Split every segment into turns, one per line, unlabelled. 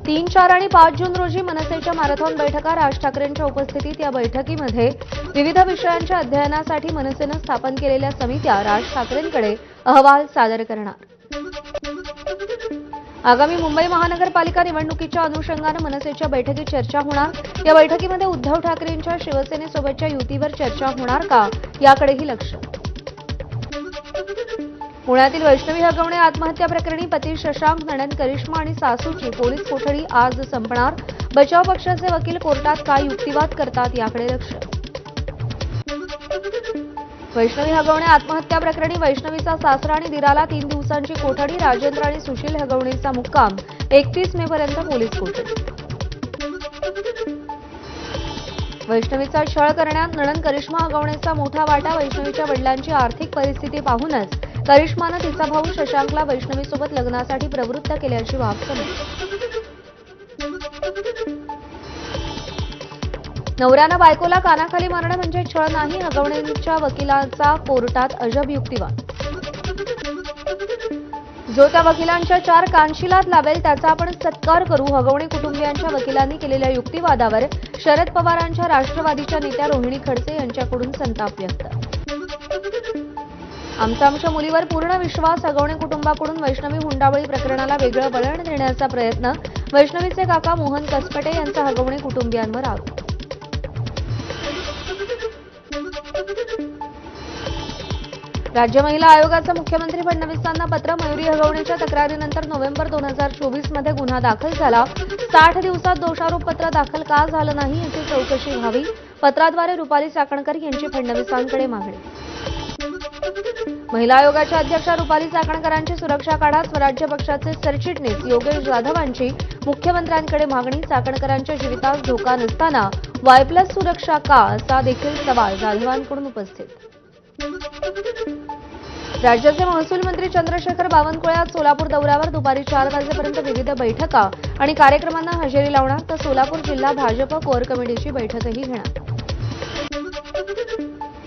3, 4 आणि 5 जून रोजी मनसेच्या मॅरेथॉन बैठका राज ठाकरेंच्या उपस्थितीत या बैठकीमध्ये विविध विषयांच्या अध्ययनासाठी मनसेनं स्थापन केलेल्या समित्या राज ठाकरेंकडे अहवाल सादर करणार। आगामी मुंबई महानगरपालिका निवडणुकीच्या अनुषंगानं मनसेच्या बैठकीत चर्चा होणार। या बैठकीमध्ये उद्धव ठाकरेंच्या शिवसेनेसोबतच्या युतीवर चर्चा होणार का याकडेही लक्ष। पुण्यातील वैष्णवी हगवणे आत्महत्या प्रकरणी पती शशांक, नणंद करिश्मा आणि सासूची पोलीस कोठडी आज संपणार। बचाव पक्षाचे वकील कोर्टात काय युक्तिवाद करतात याकडे लक्ष। वैष्णवी हगवणे आत्महत्या प्रकरणी वैष्णवीचा सासरा आणि दिराला 3 दिवसांची कोठडी। राजेंद्र आणि सुशील हगवणेचा मुक्काम 31 मे पर्यंत पोलीस कोठडी। वैष्णवीचा छळ करण्यात नणंद करिश्मा हगवणेचा मोठा वाटा। वैष्णवीच्या वडिलांची आर्थिक परिस्थिती पाहूनच करिश्मानं तिचा भाऊ शशांकला वैष्णवीसोबत लग्नासाठी प्रवृत्त केल्याची बाब समोर। नवऱ्यानं बायकोला कानाखाली मारणं म्हणजे छळ नाही, हगवणेंच्या वकिलांचा कोर्टात अजब युक्तिवाद। जो त्या वकिलांच्या 4 कानशिलात लावेल त्याचा आपण सत्कार करू। हगवणे कुटुंबियांच्या वकिलांनी केलेल्या युक्तिवादावर शरद पवारांच्या राष्ट्रवादीच्या नेत्या रोहिणी खडसे यांच्याकडून संताप व्यक्त। आमच्या मुलीवर पूर्ण विश्वास, हगवणे कुटुंबाकडून वैष्णवी हुंडाबळी प्रकरणाला वेगळं वळण देण्याचा प्रयत्न। वैष्णवीचे काका मोहन कसपटे यांचा हगवणे कुटुंबियांवर आरोप। राज्य महिला आयोगाचं मुख्यमंत्री फडणवीसांना पत्र। मयुरी हगवणेच्या तक्रारीनंतर नोव्हेंबर 2024 मध्ये गुन्हा दाखल झाला। 60 दिवसात दोषारोप पत्र दाखल का झालं नाही याची चौकशी व्हावी। पत्राद्वारे रुपाली चाकणकर यांची फडणवीसांकडे मागणी। महिला आयोगाच्या अध्यक्षा रुपाली चाकणकरांची सुरक्षा काढा। स्वराज्य पक्षाचे सरचिटणीस योगेश जाधवांची मुख्यमंत्र्यांकडे मागणी। चाकणकरांच्या जीवितास धोका नसताना Y+ सुरक्षा का असा देखील सवाल जाधवांकडून उपस्थित। राज्याचे महसूल मंत्री चंद्रशेखर बावनकुळे आज सोलापूर दौऱ्यावर। दुपारी 4 वाजेपर्यंत विविध बैठका आणि कार्यक्रमांना हजेरी लावणार, तर सोलापूर जिल्हा भाजप कोअर कमिटीची बैठकही घेणार।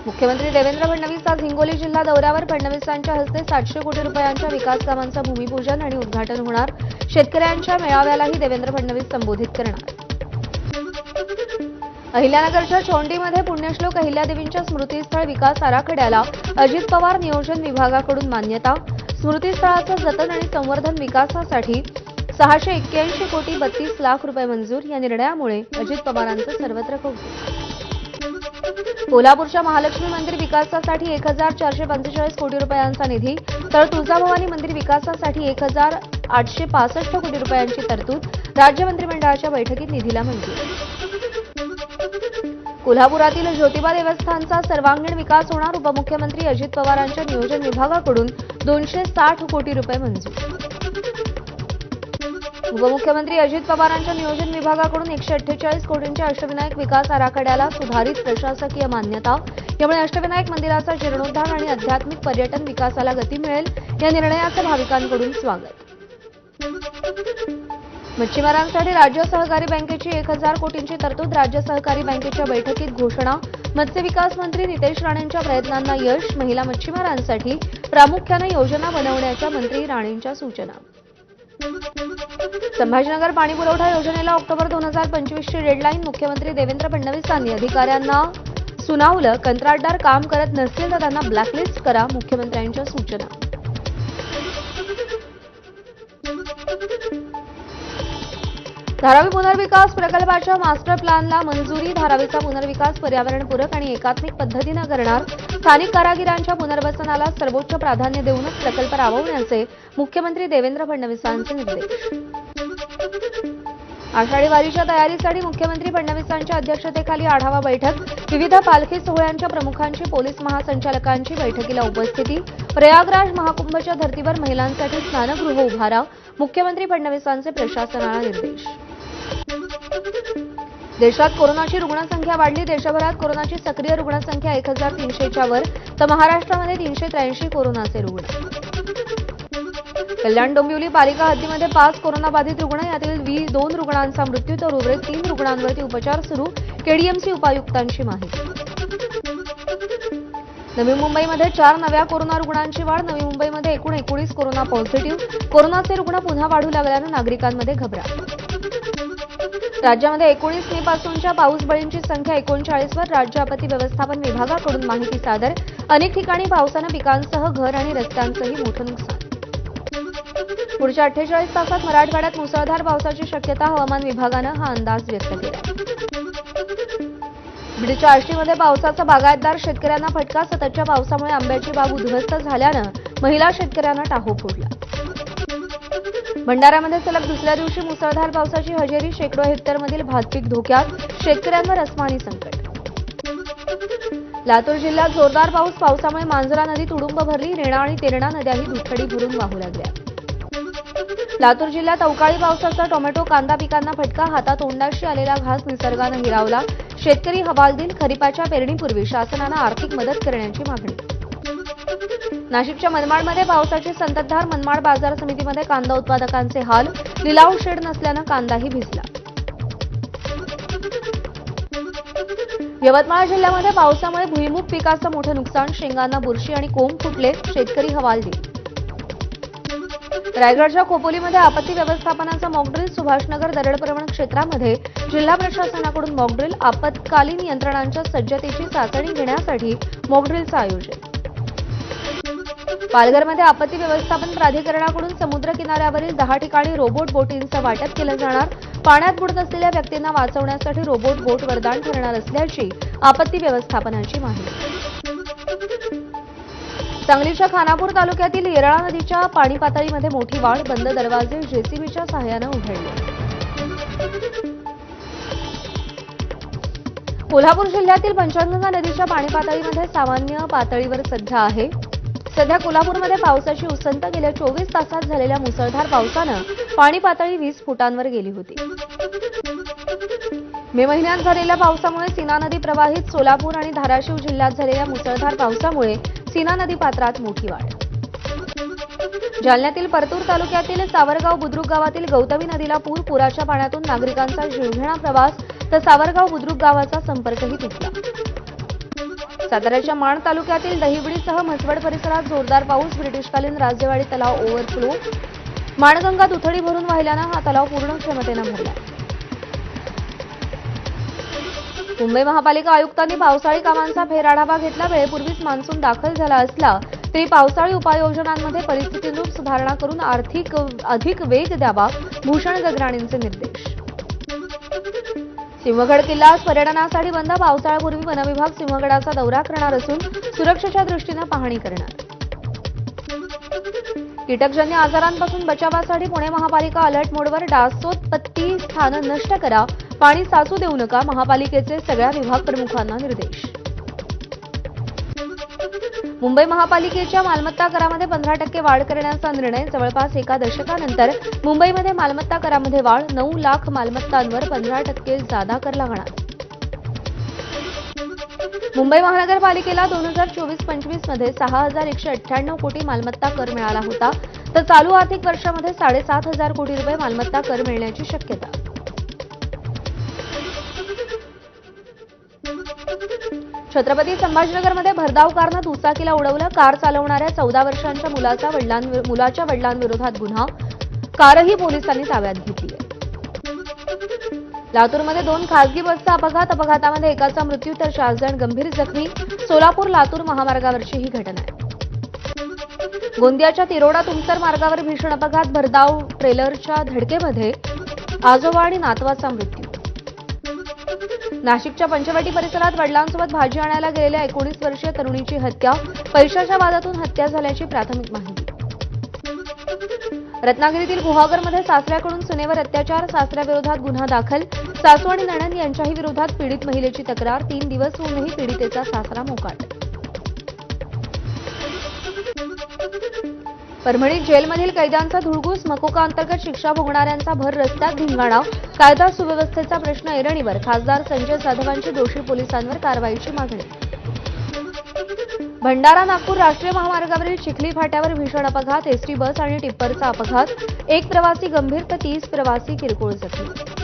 मुख्यमंत्री देवेंद्र फडणवीस आज हिंगोली जिल्हा दौऱ्यावर। फडणवीसांच्या हस्ते 700 कोटी रुपयांच्या विकास कामांचं भूमिपूजन आणि उद्घाटन होणार। शेतकऱ्यांच्या मेळाव्यालाही देवेंद्र फडणवीस संबोधित करणार। अहिल्यानगरच्या छोंडीमध्ये पुण्यश्लोक अहिल्यादेवींच्या स्मृतीस्थळ विकास आराखड्याला अजित पवार नियोजन विभागाकडून मान्यता। स्मृतीस्थळाचं जतन आणि संवर्धन विकासासाठी 681 कोटी 32 लाख रुपये मंजूर। या निर्णयामुळे अजित पवारांचं सर्वत्र कौतुक। कोल्हापूरच्या महालक्ष्मी मंदिर विकासासाठी 1445 कोटी रुपयांचा निधी, तर तुळजाभवानी मंदिर विकासासाठी 1865 कोटी रुपयांची तरतूद। राज्य मंत्रिमंडळाच्या बैठकीत निधीला मंजुरी। कोल्हापुरातील ज्योतिबा देवस्थानचा सर्वांगीण विकास होणार। उपमुख्यमंत्री अजित पवारांच्या नियोजन विभागाकडून 260 कोटी रुपये मंजूर। उपमुख्यमंत्री अजित पवारांच्या नियोजन विभागाकडून 148 कोटींच्या अष्टविनायक विकास आराखड्याला सुधारित प्रशासकीय मान्यता। यामुळे अष्टविनायक मंदिराचा जीर्णोद्धार आणि आध्यात्मिक पर्यटन विकासाला गती मिळेल। या निर्णयाचं भाविकांकडून स्वागत। मच्छीमारांसाठी राज्य सहकारी बँकेची 1000 कोटींची तरतूद। राज्य सहकारी बँकेच्या बैठकीत घोषणा। मत्स्य विकास मंत्री नितेश राणेंच्या प्रयत्नांना यश। महिला मच्छीमारांसाठी प्रामुख्याने योजना बनवण्याच्या मंत्री राणेंच्या सूचना। संभाजीनगर पाणीपुरवठा योजनेला ऑक्टोबर 2025 ची डेडलाईन। मुख्यमंत्री देवेंद्र फडणवीसांनी अधिकाऱ्यांना सुनावलं। कंत्राटदार काम करत नसतील तर त्यांना ब्लॅकलिस्ट करा, मुख्यमंत्र्यांच्या सूचना। धारावी पुनर्विकास प्रकल्पाच्या मास्टर प्लॅनला मंजुरी। धारावीचा पुनर्विकास पर्यावरणपूरक आणि एकात्मिक पद्धतीनं करणार। स्थानिक कारागिरांच्या पुनर्वसनाला सर्वोच्च प्राधान्य देऊनच प्रकल्प राबवण्याचे मुख्यमंत्री देवेंद्र फडणवीसांचे निर्देश। आषाढी वारीच्या तयारीसाठी मुख्यमंत्री फडणवीसांच्या अध्यक्षतेखाली आढावा बैठक। विविध पालखी सोहळ्यांच्या प्रमुखांची, पोलीस महासंचालकांची बैठकीला उपस्थिती। प्रयागराज महाकुंभच्या धर्तीवर महिलांसाठी स्नानगृह उभारा, मुख्यमंत्री फडणवीसांचे प्रशासनाला निर्देश। देशात कोरोनाची रुग्णसंख्या वाढली। देशभरात कोरोनाची सक्रिय रुग्णसंख्या 1300च्या वर, तर महाराष्ट्रामध्ये 383 कोरोनाचे रुग्ण। कल्याण डोंबिवली पालिका हद्दीमध्ये 5 कोरोनाबाधित रुग्ण, यातील 2 रुग्णांचा मृत्यू, तर उर्वरित 3 रुग्णांवरती उपचार सुरू। केडीएमसी उपायुक्तांची माहिती। नवी मुंबईमध्ये 4 नव्या कोरोना रुग्णांची वाढ। नवी मुंबईमध्ये एकूण 19 कोरोना पॉझिटिव्ह। कोरोनाचे रुग्ण पुन्हा वाढू लागल्यानं नागरिकांमध्ये घबराट। राज्यामध्ये 19 मे पासूनच्या पाऊस बळींची संख्या 39 वर. राज्य आपत्ती व्यवस्थापन विभागाकडून माहिती सादर. अनेक ठिकाणी पावसानं पिकांसह घर आणि रस्त्यांचंही मोठं नुकसान. पुढच्या 48 तासात मराठवाड्यात मुसळधार पावसाची शक्यता. हवामान विभागानं हा अंदाज व्यक्त केला. बीडच्या आष्टीमध्ये पावसाचा बागायतदार शेतकऱ्यांना फटका. सततच्या पावसामुळे आंब्याची बाग उद्ध्वस्त झाल्यानं महिला शेतकऱ्यांना टाहो फुटला. भंडाऱ्यामध्ये सलग दुसऱ्या दिवशी मुसळधार पावसाची हजेरी. शेकडो हेक्टरमधील भातपीक धोक्यात. शेतकऱ्यांवर अस्मानी संकट. लातूर जिल्ह्यात जोरदार पाऊस. पावसामुळे मांजरा नदी तुडुंब भरली. रेणा आणि तेरणा नद्याही दुथडी भरून वाहू लागल्या. लातूर जिल्ह्यात अवकाळी पावसाचा टोमॅटो कांदा पिकांना फटका. हातातोंडाशी आलेला घास निसर्गानं हिरावला. शेतकरी हवालदिल. खरीपाच्या पेरणीपूर्वी शासनानं आर्थिक मदत करण्याची मागणी. नाशिकच्या मनमाडमध्ये पावसाची संततधार. मनमाड बाजार समितीमध्ये कांदा उत्पादकांचे हाल. लिलाव शेड नसल्यानं कांदाही भिजला. यवतमाळ जिल्ह्यामध्ये पावसामुळे भुईमूग पिकाचं मोठं नुकसान. शेंगांना बुरशी आणि कोंब फुटले. शेतकरी हवालदिल. रायगडच्या खोपोलीमध्ये आपत्ती व्यवस्थापनाचा मॉकड्रिल. सुभाषनगर दरडप्रवण क्षेत्रामध्ये जिल्हा प्रशासनाकडून मॉकड्रिल. आपत्कालीन यंत्रणांच्या सज्जतेची चाचणी घेण्यासाठी मॉकड्रिलचं आयोजन. पालघरमध्ये आपत्ती व्यवस्थापन प्राधिकरणाकडून समुद्र किनाऱ्यावरील 10 ठिकाणी रोबोट बोटींचं वाटप केलं जाणार. पाण्यात बुडत असलेल्या व्यक्तींना वाचवण्यासाठी रोबोट बोट वरदान ठरणार असल्याची आपत्ती व्यवस्थापनाची माहिती. सांगलीच्या खानापूर तालुक्यातील येरळा नदीच्या पाणी पातळीमध्ये मोठी वाढ. बंद दरवाजे जेसीबीच्या सहाय्यानं उघडले. कोल्हापूर जिल्ह्यातील पंचगंगा नदीच्या पाणी पातळीमध्ये सामान्य पातळीवर आहे. सध्या कोल्हापूरमध्ये पावसाची उसंत. गेल्या 24 तासात झालेल्या मुसळधार पावसानं पाणी पातळी 20 फुटांवर गेली होती. मे महिन्यात झालेल्या पावसामुळे सीना नदी प्रवाहित. सोलापूर आणि धाराशिव जिल्ह्यात झालेल्या मुसळधार पावसामुळे सीना नदी पात्रात मोठी वाढ. जालन्यातील परतूर तालुक्यातील सावरगाव बुद्रुक गावातील गौतमी नदीला पूर. पुराच्या पाण्यातून नागरिकांचा जीवघेणा प्रवास. तर सावरगाव बुद्रुक गावाचा संपर्कही तुटला. साताऱ्याच्या माण तालुक्यातील दहिवडीसह म्हसवड परिसरात जोरदार पाऊस. ब्रिटिशकालीन राजेवाडी तलाव ओव्हरफ्लो. माणगंगा दुथडी भरून वाहिल्यानं हा तलाव पूर्ण क्षमतेनं भरला. मुंबई महापालिका आयुक्तांनी पावसाळी कामांचा फेरआढावा घेतला. वेळेपूर्वीच मान्सून दाखल झाला असला तरी पावसाळी उपाययोजनांमध्ये परिस्थितीनुरूप सुधारणा करून अधिक वेग द्यावा. भूषण गगराणींचे निर्देश. सिंहगड किल्ला पर्यटनासाठी बंद. पावसाळ्यापूर्वी वनविभाग सिंहगडाचा दौरा करणार असून सुरक्षेच्या दृष्टीनं पाहणी करणार. कीटकजन्य आजारांपासून बचावासाठी पुणे महापालिका अलर्ट मोडवर. डासोत्पत्ती स्थानं नष्ट करा. पाणी साचू देऊ नका. महापालिकेचे सगळ्या विभाग प्रमुखांना निर्देश. मुंबई महापालिकेच्या मालमत्ता करामध्ये 15% वाढ करण्याचा निर्णय. जवळपास एका दशकानंतर मुंबईमध्ये मालमत्ता करामध्ये वाढ. 9 लाख मालमत्तांवर 15% जादा कर लागणार. मुंबई महानगरपालिकेला 2024-25 मध्ये 6,198 कोटी मालमत्ता कर मिळाला होता. तर चालू आर्थिक वर्षामध्ये 7,500 कोटी रुपये मालमत्ता कर मिळण्याची शक्यता. छत्रपती संभाजीनगरमध्ये भरधाव कारनं दुचाकीला उडवलं. कार चालवणाऱ्या 14 वर्षांच्या मुलाच्या वडिलांविरोधात गुन्हा. कारही पोलिसांनी ताब्यात घेतली आहे. लातूरमध्ये 2 खासगी बसचा अपघात. अपघातामध्ये एकाचा मृत्यू तर 4 जण गंभीर जखमी. सोलापूर लातूर महामार्गावरची ही घटना आहे. गोंदियाच्या तिरोडा तुमसर मार्गावर भीषण अपघात. भरधाव ट्रेलरच्या धडकेमध्ये आजोबा आणि नातवाचा मृत्यू. नाशिकच्या पंचवटी परिसरात वडिलांसोबत भाजी आणायला गेलेल्या 19 वर्षीय तरुणीची हत्या. पैशाच्या वादातून हत्या झाल्याची प्राथमिक माहिती. रत्नागिरीतील गुहागरमध्ये सासऱ्याकडून सुनेवर अत्याचार. सासऱ्याविरोधात गुन्हा दाखल. सासू आणि नणंद यांच्याही विरोधात पीडित महिलेची तक्रार. 3 दिवस होऊनही पीडितेचा सासरा मोकाट. परभणीत जेलमधील कैद्यांचा धुडगूस. मकोका अंतर्गत शिक्षा भोगणाऱ्यांचा भर रस्त्यात धिंगाणा. कायदा सुव्यवस्थेचा प्रश्न ऐरणीवर. खासदार संजय जाधवांची दोषी पोलिसांवर कारवाईची मागणी. भंडारा नागपूर राष्ट्रीय महामार्गावरील चिखली फाट्यावर भीषण अपघात. एसटी बस आणि टिप्परचा अपघात. 1 प्रवासी गंभीर तर 30 प्रवासी किरकोळ जखमी.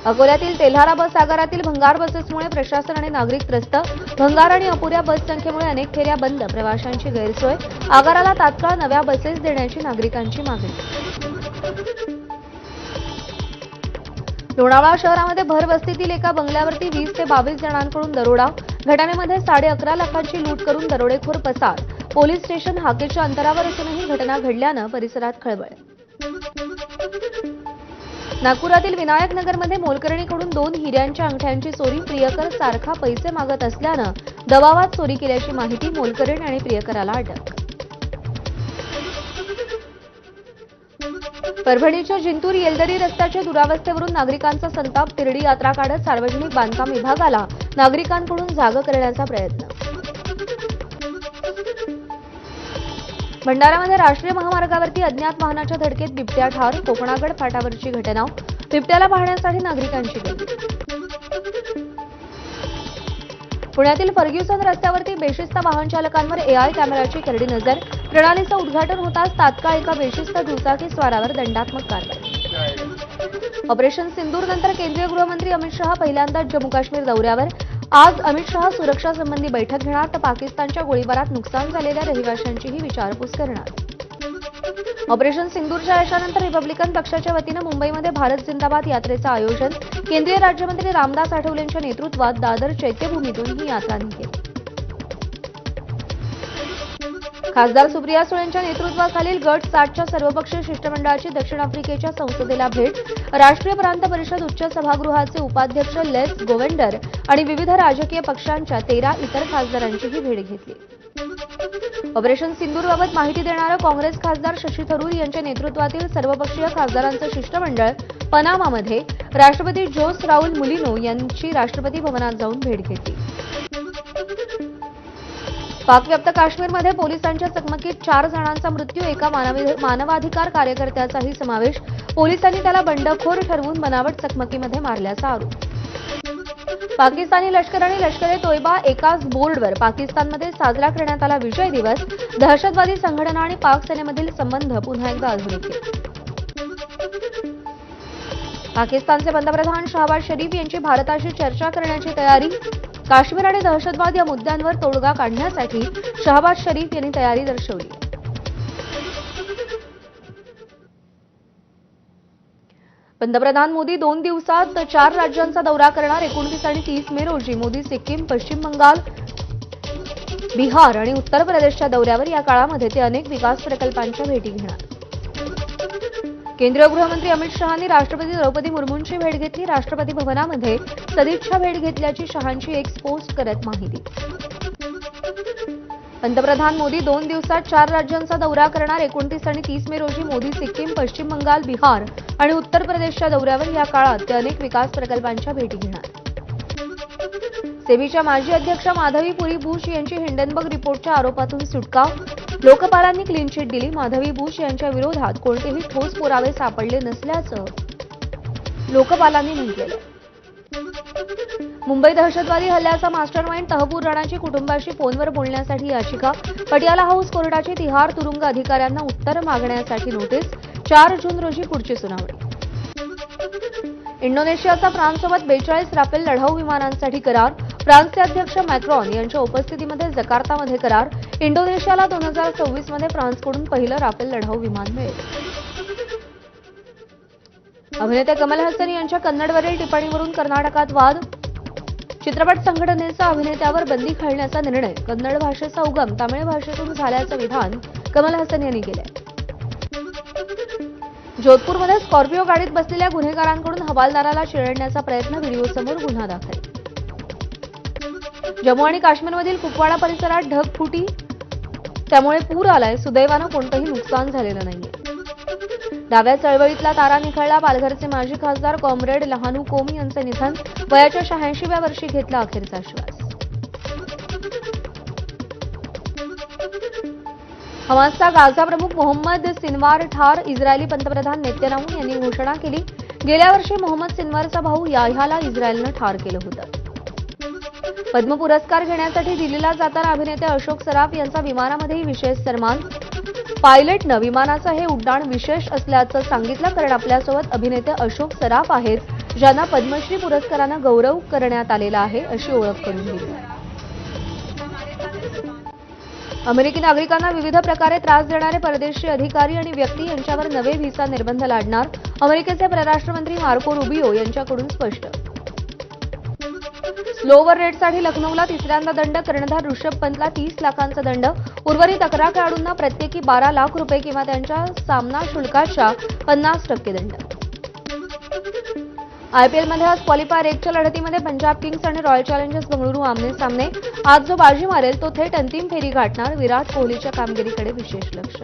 अकोल्यातील तेल्हारा बस आगारातील भंगार बसेसमुळे प्रशासन आणि नागरिक त्रस्त. भंगार आणि अपुऱ्या बस संख्येमुळे अनेक फेऱ्या बंद. प्रवाशांची गैरसोय. आगाराला तात्काळ नव्या बसेस देण्याची नागरिकांची मागणी. लोणावळा शहरामध्ये भर वस्तीतील एका बंगल्यावरती 20 ते 22 जणांकडून दरोडा. घटनेमध्ये 11.5 लाखांची लूट करून दरोडेखोर पसार. पोलीस स्टेशन हाकेच्या अंतरावर असूनही घटना घडल्यानं परिसरात खळबळ. नागपुरातील विनायक नगरमध्ये मोलकरणीकडून 2 हिऱ्यांच्या अंगठ्यांची चोरी. प्रियकर सारखा पैसे मागत असल्यानं दबावात चोरी केल्याची माहिती. मोलकरण आणि प्रियकराला अटक. परभणीच्या जिंतूर येलदरी रस्त्याच्या दुरावस्थेवरून नागरिकांचा संताप. तिरडी यात्रा काढत सार्वजनिक बांधकाम विभागाला नागरिकांकडून जाग करण्याचा प्रयत्न. भंडारामध्ये राष्ट्रीय महामार्गावरती अज्ञात वाहनाच्या धडकेत बिबट्या ठार. कोकणागड फाटावरची घटना. बिबट्याला पाहण्यासाठी नागरिकांची गर्दी. पुण्यातील फर्ग्युसन रस्त्यावरती बेशिस्त वाहन चालकांवर एआय कॅमेराची करडी नजर. प्रणालीचं उद्घाटन होताच तात्काळ एका बेशिस्त दुचाकी स्वारावर दंडात्मक कारवाई. ऑपरेशन सिंदूर नंतर केंद्रीय गृहमंत्री अमित शहा पहिल्यांदाच जम्मू काश्मीर दौऱ्यावर. आज अमित शहा सुरक्षा संबंधी बैठक घेणार तर पाकिस्तानच्या गोळीबारात नुकसान झालेल्या रहिवाशांचीही विचारपूस करणार. ऑपरेशन सिंदूरच्या यशानंतर रिपब्लिकन पक्षाच्या वतीनं मुंबईमध्ये भारत जिंदाबाद यात्रेचं आयोजन. केंद्रीय राज्यमंत्री रामदास आठवलेंच्या नेतृत्वात दादर चैत्यभूमीतून ही यात्रा निघेल. खासदार सुप्रिया सुळेंच्या नेतृत्वाखालील गट 60च्या सर्वपक्षीय शिष्टमंडळाची दक्षिण आफ्रिकेच्या संसदेला भेट. राष्ट्रीय प्रांत परिषद उच्च सभागृहाचे उपाध्यक्ष लेस गोवेंडर आणि विविध राजकीय पक्षांच्या 13 इतर खासदारांचीही भेट घेतली. ऑपरेशन सिंदूरबाबत माहिती देणारं काँग्रेस खासदार शशी थरूर यांच्या नेतृत्वातील सर्वपक्षीय खासदारांचं शिष्टमंडळ पनामामध्ये राष्ट्रपती जोस राऊल मुलिनो यांची राष्ट्रपती भवनात जाऊन भेट घेतली. पाकव्याप्त काश्मीरमध्ये पोलिसांच्या चकमकीत 4 जणांचा मृत्यू. एका मानवाधिकार कार्यकर्त्याचाही समावेश. पोलिसांनी त्याला बंडखोर ठरवून बनावट चकमकीमध्ये मारल्याचा आरोप. पाकिस्तानी लष्कर आणि लष्कर-ए-तोयबा एकाच बोर्डवर. पाकिस्तानमध्ये साजरा करण्यात आला विजय दिवस. दहशतवादी संघटना आणि पाक सेनेमधील संबंध पुन्हा एकदा अधोरेखित. पाकिस्तानचे पंतप्रधान शहबाज शरीफ यांची भारताशी चर्चा करण्याची तयारी. काश्मीर आणि दहशतवाद या मुद्द्यांवर तोडगा काढण्यासाठी शहबाज शरीफ यांनी तयारी दर्शवली. पंतप्रधान मोदी 2 दिवसात 4 राज्यांचा दौरा करणार. 29 आणि 30 मे रोजी मोदी सिक्कीम, पश्चिम बंगाल, बिहार आणि उत्तर प्रदेशच्या दौऱ्यावर. या काळामध्ये ते अनेक विकास प्रकल्पांच्या भेटी घेणार. केंद्रीय गृहमंत्री अमित शहांनी राष्ट्रपती द्रौपदी मुर्मूंची भेट घेतली. राष्ट्रपती भवनामध्ये सदिच्छा भेट घेतल्याची शहांची एक्स पोस्ट करत माहिती. पंतप्रधान मोदी 2 दिवसात 4 राज्यांचा दौरा करणार. 29 आणि 30 मे रोजी मोदी सिक्कीम, पश्चिम बंगाल, बिहार आणि उत्तर प्रदेशच्या दौऱ्यावर. या काळात ते अनेक विकास प्रकल्पांच्या भेटी घेणार. सेबीच्या माजी अध्यक्षा माधवी पुरी बुश यांची हिंडनबर्ग रिपोर्टच्या आरोपातून सुटका. लोकपालांनी क्लीन चिट दिली. माधवी बुश यांच्या विरोधात कोणतेही ठोस पुरावे सापडले नसल्याचं लोकपालांनी म्हटलेलं. मुंबई दहशतवादी हल्ल्याचा मास्टरमाइंड तहपूर राणाची कुटुंबाशी फोनवर बोलण्यासाठी याचिका. पटियाला हाऊस कोर्टाची तिहार तुरुंग अधिकाऱ्यांना उत्तर मागण्यासाठी नोटीस. 4 जून रोजी पुढची सुनावणी. इंडोनेशियाचा फ्रान्ससोबत 42 राफेल लढाऊ विमानांसाठी करार. फ्रान्सचे अध्यक्ष मॅक्रॉन यांच्या उपस्थितीमध्ये जकार्तामध्ये करार. इंडोनेशियाला 2026 मध्ये फ्रान्सकडून पहिलं राफेल लढाऊ विमान मिळेल. अभिनेते कमल हसन यांच्या कन्नडवरील टिप्पणीवरून कर्नाटकात वाद. चित्रपट संघटनेचा अभिनेत्यावर बंदी घालण्याचा निर्णय. कन्नड भाषेचा उगम तामिळ भाषेतून झाल्याचं विधान कमल हसन यांनी केलंय. जोधपूरमध्ये स्कॉर्पिओ गाडीत बसलेल्या गुन्हेगारांकडून हवालदाराला चिरडण्याचा प्रयत्न. व्हिडिओसमोर गुन्हा दाखल. जम्मू आणि काश्मीरमधील कुपवाडा परिसरात ढगफुटी, त्यामुळे पूर आलाय. सुदैवानं कोणतंही नुकसान झालेलं नाहीये. डाव्या चळवळीतला तारा निखळला. पालघरचे माजी खासदार कॉम्रेड लहानू कोम यांचं निधन. वयाच्या 86व्या वर्षी घेतला अखेरचा श्वास. हमासचा गाझा प्रमुख मोहम्मद सिन्वार ठार. इस्रायली पंतप्रधान नेतन्याहू यांनी घोषणा केली. गेल्या वर्षी मोहम्मद सिन्वारचा भाऊ याह्याला इस्रायलनं ठार केलं होतं. पद्म पुरस्कार घेण्यासाठी दिल्लीला जाताना अभिनेते अशोक सराफ यांचा विमानामध्येही विशेष सन्मान. पायलटनं विमानाचं हे उड्डाण विशेष असल्याचं सांगितलं, कारण आपल्यासोबत अभिनेते अशोक सराफ आहेत, ज्यांना पद्मश्री पुरस्कारानं गौरव करण्यात आलेला आहे, अशी ओळख करून दिली. अमेरिकी नागरिकांना विविध प्रकारे त्रास देणारे परदेशी अधिकारी आणि व्यक्ती यांच्यावर नवे व्हिसा निर्बंध लादणार अमेरिकेचे परराष्ट्रमंत्री मार्को रुबियो यांच्याकडून स्पष्ट. स्लो ओव्हर रेटसाठी लखनौला तिसऱ्यांदा दंड, कर्णधार ऋषभ पंतला 30 लाखांचा दंड, उर्वरित 11 खेळाडूंना प्रत्येकी 12 लाख रुपये किंवा त्यांच्या सामना शुल्काच्या 50% दंड. आयपीएलमध्ये आज क्वालिफायर 1च्या लढतीमध्ये पंजाब किंग्स आणि रॉयल चॅलेंजर्स बंगळुरू आमने सामने. आज जो बाजी मारेल तो थेट अंतिम फेरी गाठणार. विराट कोहलीच्या कामगिरीकडे विशेष लक्ष.